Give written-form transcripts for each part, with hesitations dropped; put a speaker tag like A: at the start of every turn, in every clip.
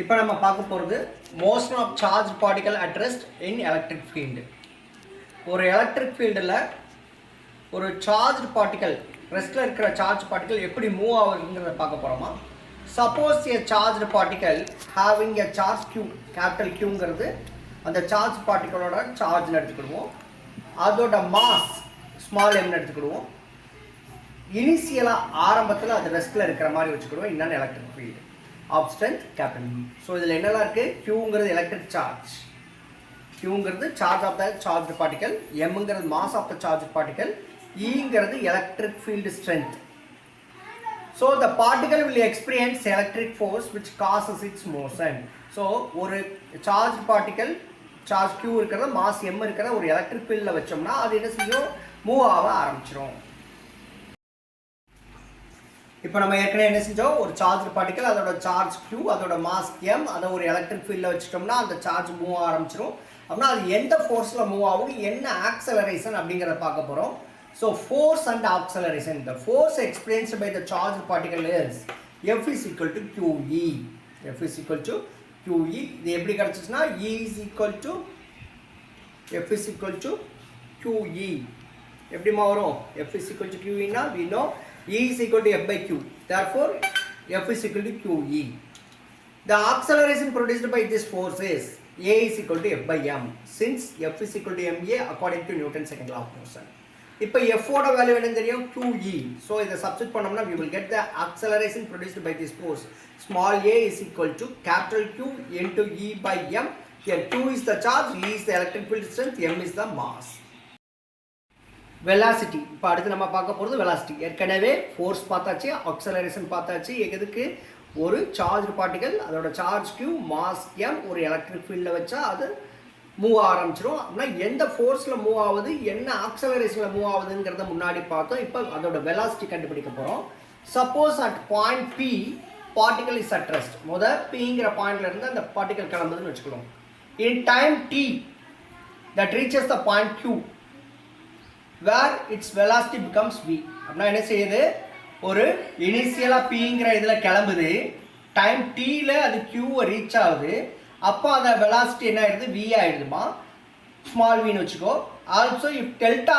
A: இப்போ நம்ம பார்க்க போகிறது motion of charge particle at rest in electric field. ஒரு எலக்ட்ரிக் ஃபீல்டில் ஒரு சார்ஜ் பார்ட்டிகல் ரெஸ்ட்டில் இருக்கிற சார்ஜ் பார்ட்டிகல் எப்படி மூவ் ஆகுதுங்கிறத பார்க்க போகிறோமா. Suppose a charge particle having a charge Q, capital கியூங்கிறது அந்த சார்ஜ் பார்ட்டிகளோட சார்ஜ்னு எடுத்துக்கிடுவோம். அதோட மாஸ் ஸ்மால் எம்னு எடுத்துக்கிடுவோம். இனிஷியலாக ஆரம்பத்தில் அது ரெஸ்ட்டில் இருக்கிற மாதிரி வச்சுக்கிடுவோம். இன்னொன்று electric field of strength capital E. So இதில் என்னெல்லாம் இருக்குது? கியூங்கிறது எலக்ட்ரிக் சார்ஜ், கியூங்கிறது charge of the charge particle, எம்ங்கிறது mass of the charge particle, ஈங்கிறது electric field strength. So the particle will experience electric force which causes its motion. So ஒரு charge particle charge Q இருக்கிறத mass M இருக்கிற ஒரு electric ஃபீல்டில் வச்சோம்னா அது என்ன செய்யும்? மூவ் ஆக ஆரம்பிச்சிடும். இப்போ நம்ம ஏற்கனவே என்ன செஞ்சோம்? ஒரு சார்ஜ் பார்ட்டிகல் அதோட சார்ஜ் கியூ அதோட மாஸ் எம் அதை ஒரு எலக்ட்ரிக் ஃபீல்டில் வச்சுட்டோம்னா அந்த சார்ஜ் மூவ் ஆரம்பிச்சிடும். அப்படின்னா அது எந்த ஃபோர்ஸில் மூவ் ஆகும், என்ன ஆக்சலரேஷன் அப்படிங்கிறத பார்க்க போகிறோம். So force and acceleration. The force experienced by the charge particle is F is equal to QE. F is equal to QE. இது எப்படி கிடச்சிச்சுன்னா E is equal to F is equal to QE. எப்படிமா வரும்? F is equal to QE னா we know E is equal to F by Q. Therefore, F is equal to QE. The acceleration produced by this force is A is equal to F by M. Since F is equal to MA according to Newton's second law of motion. இப்போ F ஓட value என்னன்னு தெரியும்? QE. So இதை substitute பண்ணோம்னா we will get the acceleration produced by this force. Small a is equal to capital Q into E by M. Here Q is the charge, E is the electric field strength, M is the mass. Velocity. இப்போ அடுத்து நம்ம பார்க்க போகிறது velocity. ஏற்கனவே force பார்த்தாச்சு, acceleration பார்த்தாச்சு. எதுக்கு? ஒரு சார்ஜ் பார்ட்டிகல் அதோட சார்ஜ் கியூ மாஸ் எம் ஒரு எலக்ட்ரிக் ஃபீல்டில் வச்சா அது மூவ் ஆரம்பிச்சிடும். அப்படின்னா எந்த ஃபோர்ஸில் மூவ் ஆகுது, என்ன ஆக்சலரேஷனில் மூவ் ஆகுதுங்கிறத முன்னாடி பார்த்தோம். இப்போ அதோட வெலாசிட்டி கண்டுபிடிக்க போகிறோம். Suppose at point P particle is at rest. பிங்கிற பாயிண்ட்ல இருந்து அந்த பார்ட்டிகல் கிளம்புதுன்னு வச்சுக்கணும். In time T that reaches the point Q where its velocity becomes v. அப்படின்னா என்ன செய்யுது? ஒரு இனிஷியலாக பிங்கிற இதில் கிளம்புது, டைம் டீயில் அது கியூவை ரீச் ஆகுது. அப்போ அந்த வெலாசிட்டி என்ன ஆயிடுது? v ஆகிடுதுமா, ஸ்மால் வின்னு வச்சுக்கோ. ஆல்சோ இஃப் டெல்டா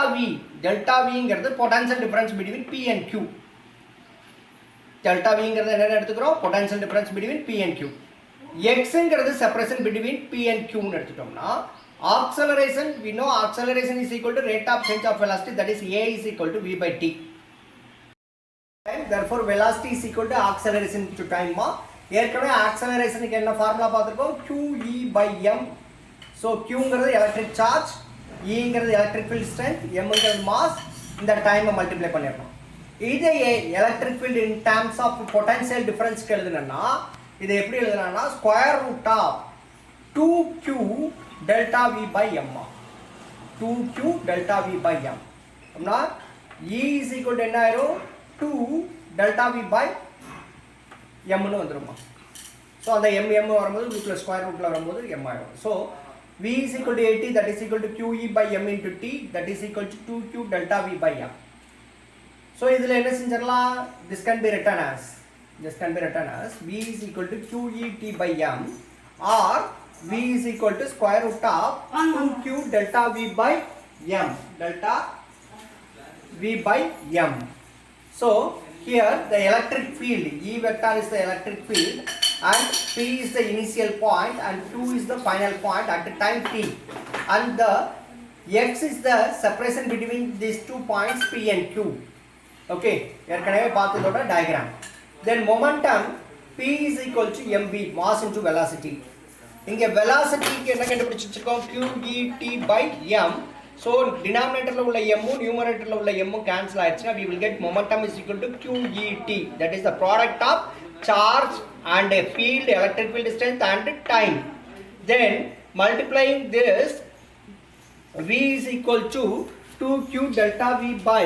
A: விங்கிறது potential difference between P and Q. Delta விங்கிறது என்னென்ன எடுத்துக்கிறோம்? Potential difference between P and Q. எக்ஸுங்கிறது செப்பரேஷன் பிட்வீன் பி அண்ட் கியூன்னு எடுத்துட்டோம்னா acceleration, we know acceleration is equal to rate of change of velocity, that is A is equal to V by T. Therefore velocity is equal to acceleration to time. ஏற்கனவே ஆக்சலரேஷனுக்கு என்ன formula பார்த்துருக்கோம்? QE by M. So Qங்கிறது electric charge, Eங்கிறது electric field strength, Mங்கிறது மாஸ். இந்த டைமை multiply பண்ணிடணும். இதே electric field in terms of potential டிஃபரன்ஸ்க்கு எழுதுனா இதை எப்படி எழுதுனா square root of 2Q delta V by M. 2Q delta V by M. அப்படின்னா E is equal to என்ன ஆயிரும்? 2 delta V by Mனு வந்துருமா. ஸோ அந்த M வரும்போது ரூட்டில் ஸ்கொயர் ரூட்டில் வரும்போது M ஆயிரும். So V is equal to 80, that is equal to QE by M into T, that is equal to 2Q delta V by M. So இதில் என்ன செஞ்சிடலாம்? This can be written as V is equal to QET by M or V is equal to square root of 2Q delta V by M. Delta V by M. So here the electric field, E vector is the electric field and P is the initial point and Q is the final point at the time T. And the X is the separation between these two points P and Q. Okay, ஏற்கனவே பார்த்ததோட diagram. Then momentum P is equal to mv, mass into velocity. இங்கே வெலாசிட்டிக்கு என்ன கண்டுபிடிச்சு வச்சிருக்கோம்? QET by M. So டினாமினேட்டரில் உள்ள எம்மும் நியூமரேட்டரில் உள்ள எம்மும் cancel ஆயிடுச்சுன்னா we will get momentum is equal to QET. That is the product of charge and a field, electric field strength and time. Then multiplying this, V is equal to 2Q delta V by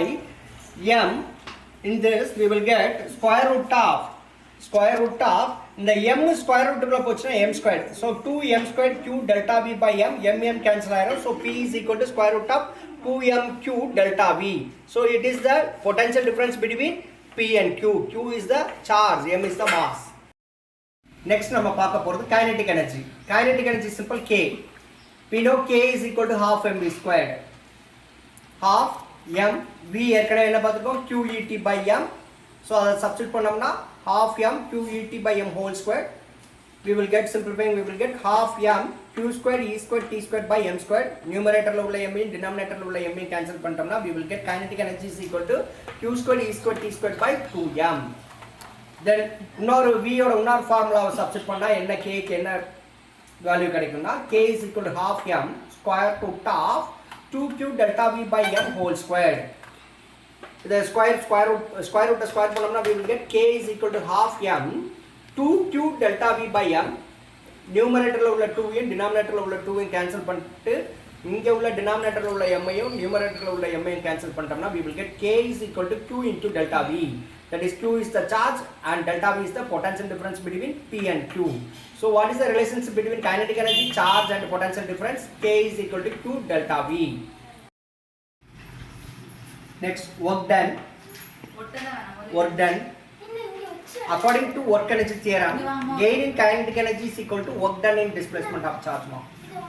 A: M. In this we will get square root of இந்த m square ரூட்டுக்குள்ள போச்சுன்னா m square. So 2m square q delta v by m, m cancel ஆயிரும். So p is equal to square root of 2mq delta v. So it is the potential difference between p and q. Q is the charge, m is the mass. next நம்ம பார்க்க போகிறது kinetic energy. Kinetic energy is simple K. We know K is equal to half mv squared. Half m v ஏற்கனவே என்ன பார்த்துருக்கோம் QET by m. So அதை substitute பண்ணோம்னா half m QET by m whole square. We will get simplifying, we will get half m q squared e squared t squared by m squared. Numerator உள்ள m in denominator உள்ள m in cancel பண்ணிட்டோம்னா we will get kinetic energy is equal to q squared e squared t squared by 2m. Then இன்னொரு v ஓட இன்னொரு ஃபார்முலாவை substitute பண்ணா என்ன k க்கு என்ன வேல்யூ கிடைக்கும்னா k is equal to half m square root of 2q delta v by m whole squared. The square root பண்ணோம்னா we will get k is equal to half m 2q delta v by m. நியூமரேட்டரில் உள்ள 2 யும் டினாமினேட்டரில் உள்ள 2 யும் cancel பண்ணிட்டு இங்கே உள்ள டினாமினேட்டரில் உள்ள m ஐயும் நியூமரேட்டரில் உள்ள m ஐயும் கேன்சல் பண்ணிட்டோம்னா we will get k is equal to q into delta v. That is q is the charge and delta v is the potential difference between p and q. So what is the relationship between kinetic energy, charge and potential difference? K is equal to q delta v. Next, work done. According to work energy theorem, gain in kinetic energy is equal to work done in displacement of charge.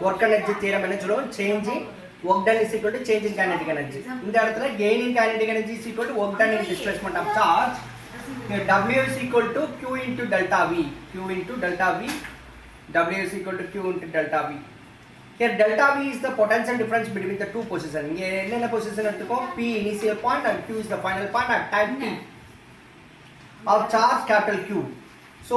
A: Work energy theorem என்ன சொல்லுவோம்? Change in work done is equal to change in kinetic energy. இந்த இடத்துல gain in kinetic energy is equal to work done in displacement of charge. Here W is equal to Q into delta V. Q into delta V. W is equal to Q into delta V. Here delta V is the potential difference between the two positions. இங்கே என்னென்ன position எடுத்துக்கோம்? P initial point and Q is the final point at time t of charge capital Q. So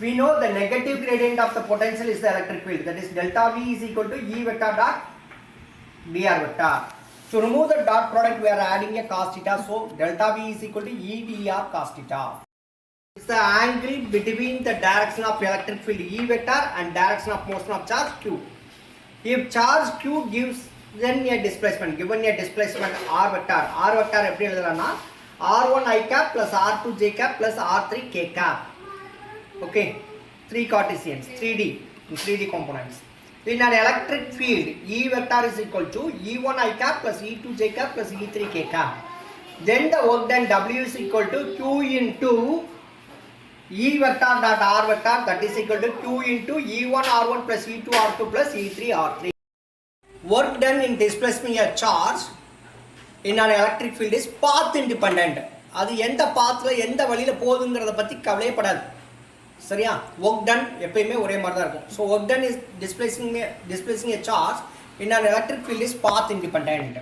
A: we know the negative gradient of the potential is the electric field. That is delta V is equal to E vector dot dr vector. To remove the dot product we are adding a cos theta. So delta V is equal to E dr cos theta. It's the angle between the direction of electric field E vector and direction of motion of charge Q. If charge Q gives then a displacement, given a displacement R vector எப்படி எழுதலாம்னா R1 I cap plus R2 J cap plus R3 K cap. Okay, 3 Cartesians, 3D components. In an electric field, E vector is equal to E1 I cap plus E2 J cap plus E3 K cap. Then the work done W is equal to Q into E vector dot R vector, that is equal to Q into E1 R1 plus E2 R2 plus E3 R3. Work done in displacing a charge in an electric field is path independent. அது எந்த பாத்ல எந்த வழியில போகுதுங்கறத பத்தி கவலையே படாது. சரியா? work done எப்பவுமே ஒரே மாதிரி தான் இருக்கும். So work done is displacing a charge in an electric field is path independent.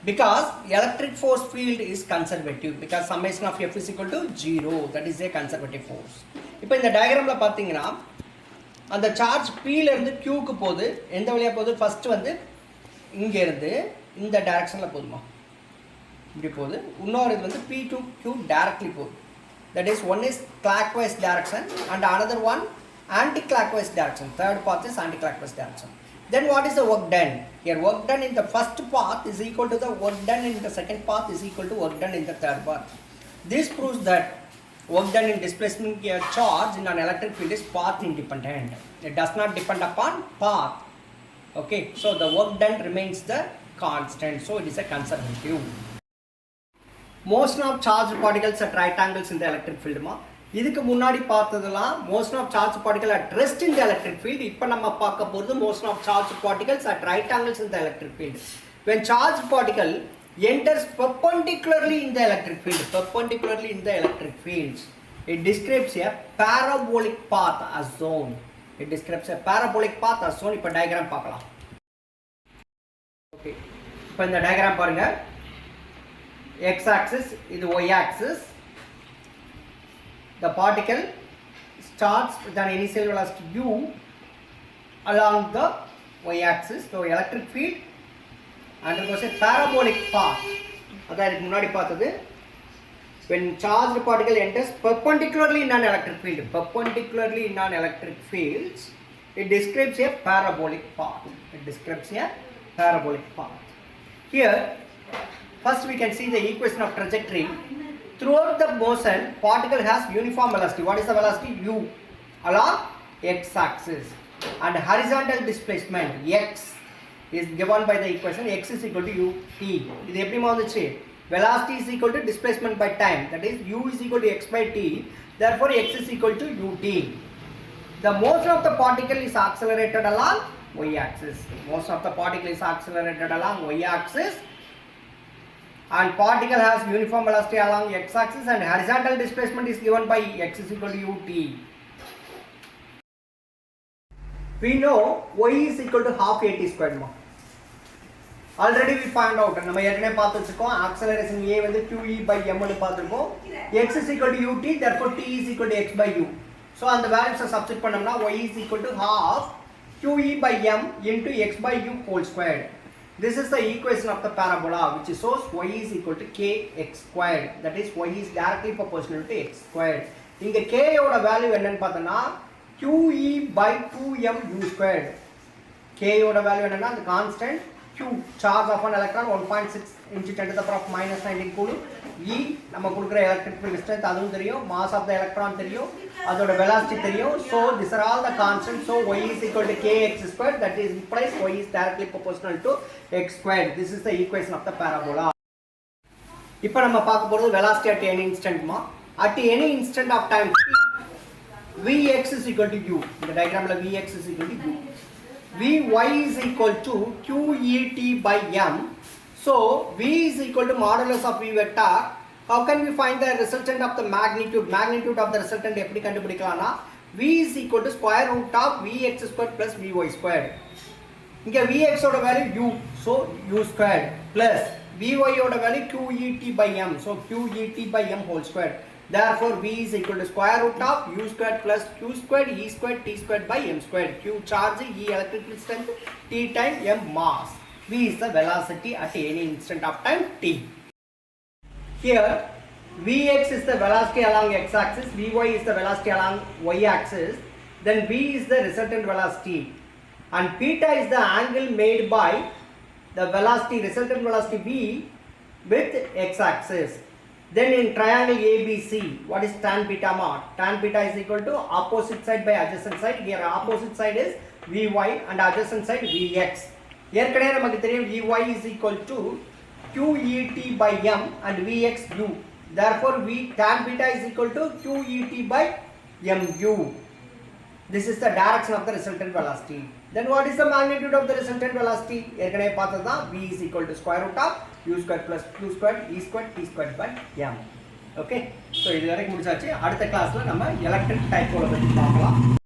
A: Because electric force field is conservative, because summation of F is equal to 0, that is a conservative force. இப்போ இந்த டயகிராம்ல பாத்தீங்கன்னா அந்த charge P ல இருந்து Q க்கு போகுது. எந்த வழியா போகுது? ஃபர்ஸ்ட் வந்து இங்க இருந்து இந்த டைரக்ஷன்ல போகுமா, இப்படி போகுது. இன்னொரு இது வந்து P to Q directly போகுது. That is one is clockwise direction and another one anti-clockwise direction. Third path is anti-clockwise direction. Then what is the work done? Here work done in the first path is equal to the work done in the second path is equal to work done in the third path. This proves that work done in displacing a charge in an electric field is path independent. It does not depend upon path. Okay, so the work done remains the constant, so it is a conservative. Motion of charged particles at right angles in the electric field ma இதுக்கு முன்னாடி பார்த்ததெல்லாம் motion of charged particle at rest in the electric field. இப்போ நம்ம பார்க்க போறது motion of charged particles at right angles in the electric field. When charged particle enters perpendicularly in the electric fields, it describes a parabolic path as shown. இப்போ diagram பார்க்கலாம். Okay, இப்போ இந்த diagram பாருங்க. x axis இது y axis. The particle starts with an initial velocity u along the y axis. So electric field undergoes a parabolic path. அதான் இதுக்கு முன்னாடி பார்த்தது. When charged particle enters perpendicularly in an electric field, it describes a parabolic path. Here, first we can see the equation of trajectory. Throughout the motion, particle has uniform velocity. What is the velocity? U along x axis. And horizontal displacement x is given by the equation x is equal to ut. இது எப்படி வந்துச்சு? Velocity is equal to displacement by time. That is u is equal to x by t. Therefore, x is equal to ut. The motion of the particle is accelerated along y-axis. Motion of the particle is accelerated along y-axis, and particle has uniform velocity along x-axis, and horizontal displacement is given by x is equal to ut. We know y is equal to half at squared. Already we found out. நம்ம ஏற்கனவே பார்த்து வச்சிருக்கோம். acceleration a வந்து qe by m னு பார்த்திருக்கோம். x is equal to ut, therefore t is equal to x by u. So அந்த values substitute பண்ணோம்னா y is equal to half qe by m into x by u whole squared. This is the equation of the parabola, which shows y is equal to kx squared. That is, y is directly proportional to x squared. இங்க k ஓட value என்னன்னு பார்த்தோம்னா qe by 2m u squared. K ஓட value என்னன்னா the constant, q charge of an electron 1.6 into 10 to the power of minus 19 coulomb. E நம்ம கொடுக்கிற electric field strength அதுவும் தெரியும், mass of the electron தெரியும், அதோட velocity தெரியும். So these are all the constants. So y is equal to kx squared. That is implies y is directly proportional to x squared. This is the equation of the parabola. இப்போ நம்ம பார்க்க போறது velocity at any instant மா. At any instant of time Vx is equal to u. இந்த diagramல Vx is equal to u. Vy is equal to qet by m. So V is equal to modulus of V vector. How can we find the resultant of the magnitude? Magnitude of the resultant எப்படி கண்டுபிடிக்கலாம்னா V is equal to square root of Vx squared plus Vy squared. இங்க Vx ஓட value u, so u squared, plus Vy ஓட value qet by m, so qet by m whole squared. Therefore V is equal to square root of u squared plus q squared e squared t squared by m squared. Q charge, e electric field strength, t time, m mass. V is the velocity at any instant of time t. Here Vx is the velocity along x-axis, Vy is the velocity along y-axis, then V is the resultant velocity, and beta is the angle made by the velocity, resultant velocity V with x-axis. Then in triangle ABC, what is tan beta ma? Tan beta is equal to opposite side by adjacent side. Here opposite side is Vy and adjacent side Vx. ஏற்கனவே நமக்கு தெரியும் Vy is equal to qet by m and Vx u. Therefore tan beta is equal to qet by mu. This is the direction of the resultant velocity. Then what is the magnitude of the resultant velocity? ஏற்கனவே பார்த்ததா V is equal to square root of u squared plus q squared e squared t squared by m. Okay, so இது வரைக்கும் முடிச்சாச்சு. அடுத்த கிளாஸ்ல நம்ம electric டைப்போலஜி பத்தி பார்க்கலாம்.